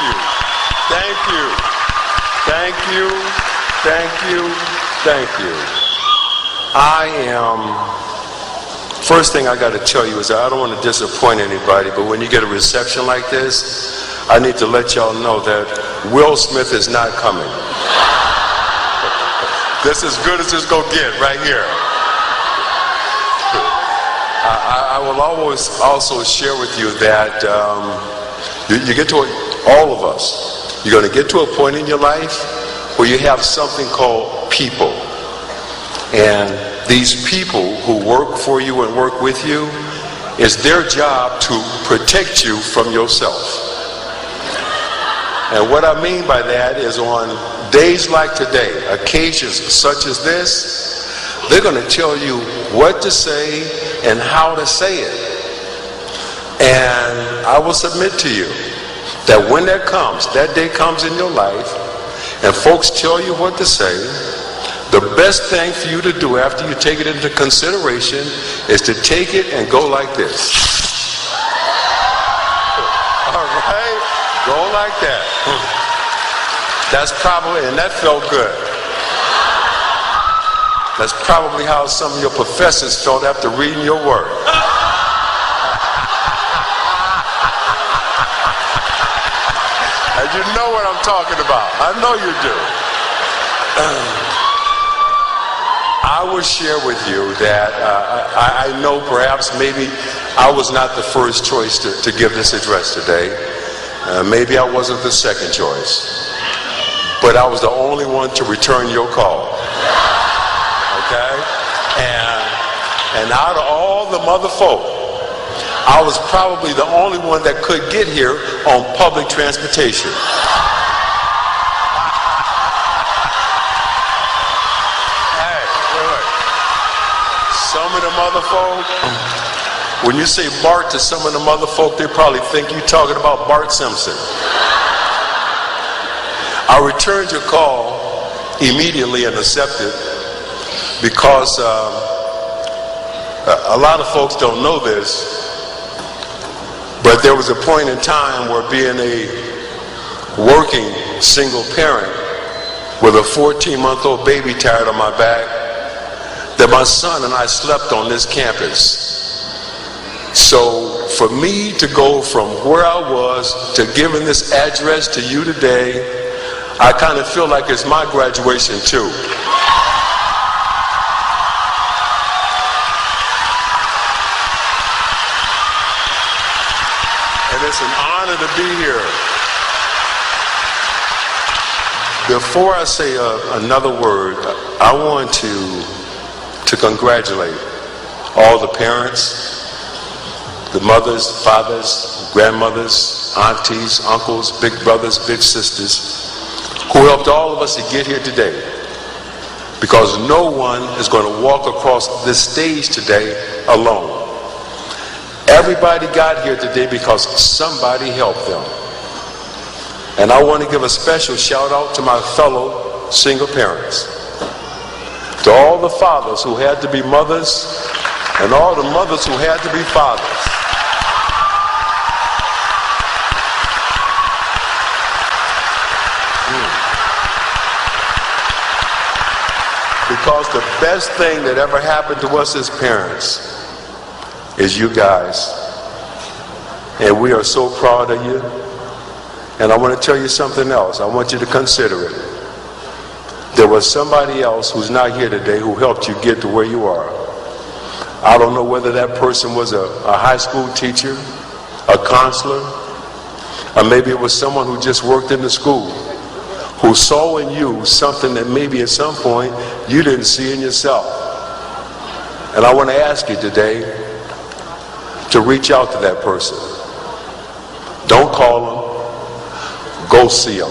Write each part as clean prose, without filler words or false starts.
you. Thank you. Thank you. Thank you. Thank you. First thing I got to tell you is I don't want to disappoint anybody, but when you get a reception like this, I need to let y'all know that Will Smith is not coming. This is as good as it's going to get right here. I will always also share with you that you get to, all of us, you're going to get to a point in your life where you have something called people. And these people who work for you and work with you, it's their job to protect you from yourself. And what I mean by that is on days like today, occasions such as this, they're going to tell you what to say and how to say it. And I will submit to you that when that day comes in your life, and folks tell you what to say, the best thing for you to do after you take it into consideration is to take it and go like this. All right? Go like that. That's probably, and that felt good. That's probably how some of your professors felt after reading your work. And you know what I'm talking about. I know you do. I will share with you that I know perhaps maybe I was not the first choice to give this address today. Maybe I wasn't the second choice. But I was the only one to return your call. Okay? And out of all the mother folk, I was probably the only one that could get here on public transportation. Hey, wait. Some of the mother folk, when you say Bart to some of the mother folk, they probably think you're talking about Bart Simpson. I returned your call immediately and accepted because a lot of folks don't know this, but there was a point in time where being a working single parent with a 14-month-old baby tied on my back, that my son and I slept on this campus. So for me to go from where I was to giving this address to you today, I kind of feel like it's my graduation too. And it's an honor to be here. Before I say another word, I want to congratulate all the parents, the mothers, fathers, grandmothers, aunties, uncles, big brothers, big sisters, who helped all of us to get here today. Because no one is going to walk across this stage today alone. Everybody got here today because somebody helped them. And I want to give a special shout out to my fellow single parents. To all the fathers who had to be mothers, and all the mothers who had to be fathers. Because the best thing that ever happened to us as parents is you guys. And we are so proud of you. And I want to tell you something else. I want you to consider it. There was somebody else who's not here today who helped you get to where you are. I don't know whether that person was a high school teacher, a counselor, or maybe it was someone who just worked in the school, who saw in you something that maybe at some point you didn't see in yourself. And I want to ask you today to reach out to that person. Don't call them. Go see them.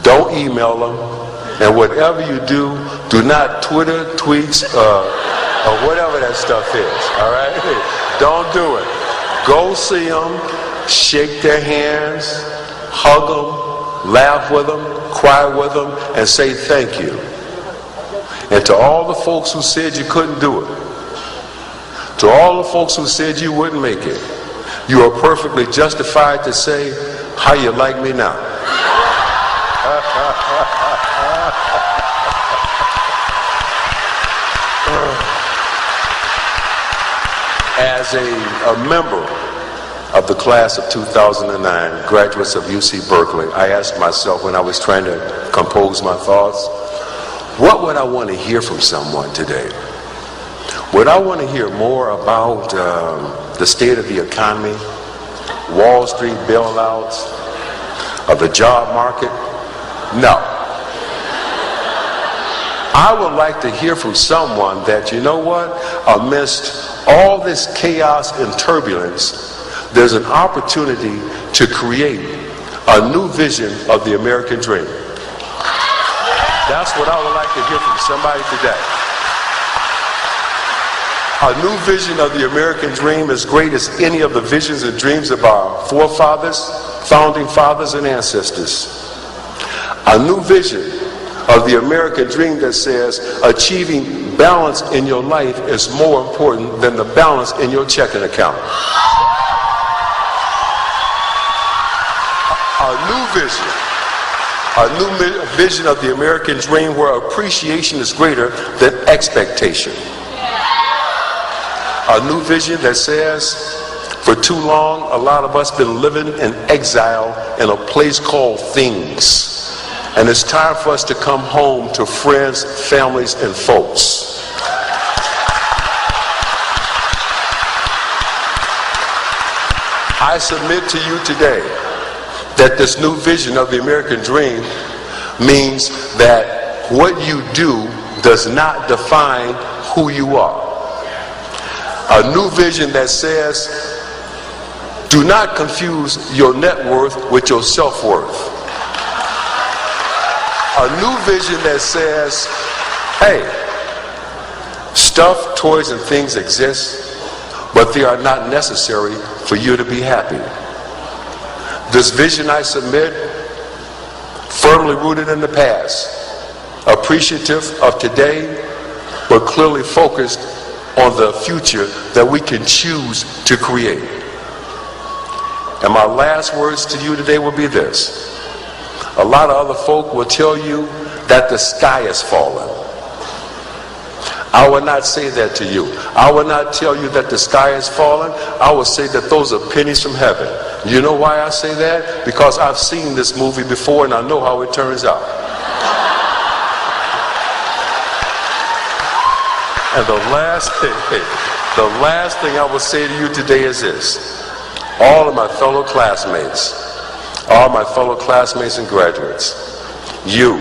Don't email them. And whatever you do, do not Twitter, tweets, or whatever that stuff is. All right? Don't do it. Go see them, shake their hands, hug them, laugh with them, cry with them, and say thank you. And to all the folks who said you couldn't do it, to all the folks who said you wouldn't make it, you are perfectly justified to say, How you like me now? As a member of the class of 2009, graduates of UC Berkeley, I asked myself when I was trying to compose my thoughts, what would I want to hear from someone today? Would I want to hear more about the state of the economy, Wall Street bailouts, of the job market? No. I would like to hear from someone that, you know what, amidst all this chaos and turbulence, there's an opportunity to create a new vision of the American dream. That's what I would like to hear from somebody today. A new vision of the American dream as great as any of the visions and dreams of our forefathers, founding fathers, and ancestors. A new vision of the American dream that says achieving balance in your life is more important than the balance in your checking account. A new vision of the American dream where appreciation is greater than expectation. A new vision that says, for too long, a lot of us been living in exile in a place called things. And it's time for us to come home to friends, families, and folks. I submit to you today that this new vision of the American dream means that what you do does not define who you are. A new vision that says, do not confuse your net worth with your self-worth. A new vision that says, hey, stuff, toys, and things exist, but they are not necessary for you to be happy. This vision I submit, firmly rooted in the past, appreciative of today, but clearly focused on the future that we can choose to create. And my last words to you today will be this. A lot of other folk will tell you that the sky is falling. I will not say that to you. I will not tell you that the sky is falling. I will say that those are pennies from heaven. You know why I say that? Because I've seen this movie before and I know how it turns out. And the last thing I will say to you today is this. All of my fellow classmates, and graduates, you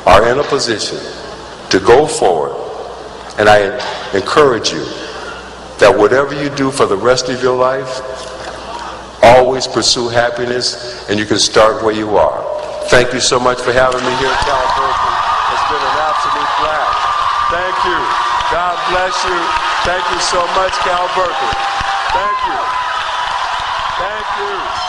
are in a position to go forward, and I encourage you that whatever you do for the rest of your life, always pursue happiness, and you can start where you are. Thank you so much for having me here at Cal Berkeley. It's been an absolute blast. Thank you. God bless you. Thank you so much, Cal Berkeley. Thank you. Thank you.